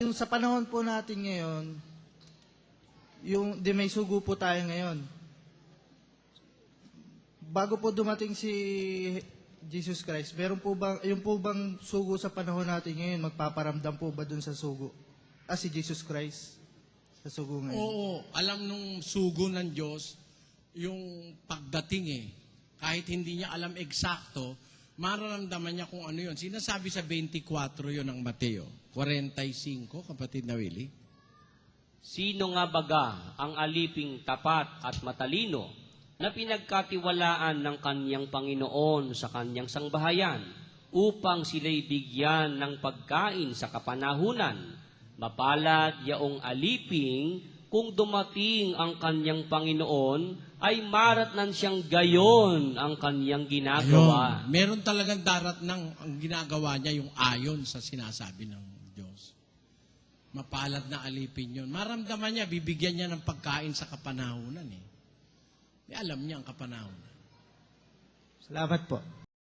Yung sa panahon po natin ngayon, may sugo po tayo ngayon. Bago po dumating si Jesus Christ, yung po bang sugo sa panahon natin ngayon, magpaparamdam po ba dun sa sugo? Si Jesus Christ sa sugo ngayon? Oo, alam nung sugo ng Diyos, yung pagdating kahit hindi niya alam eksakto, mararamdaman niya kung ano yun. Sinasabi sa 24 yun ng Mateo. 45, kapatid na Willie. Sino nga baga ang aliping tapat at matalino na pinagkatiwalaan ng kanyang Panginoon sa kanyang sangbahayan upang sila'y bigyan ng pagkain sa kapanahunan? Mapalad yaong aliping kung dumating ang kanyang Panginoon ay maratnan siyang gayon ang kanyang ginagawa. Ayun. Meron talagang ang ginagawa niya yung ayon sa sinasabi ng Diyos. Mapalad na alipin yun. Maramdaman niya, bibigyan niya ng pagkain sa kapanahunan. Alam niya ang kapanahunan. Salamat po.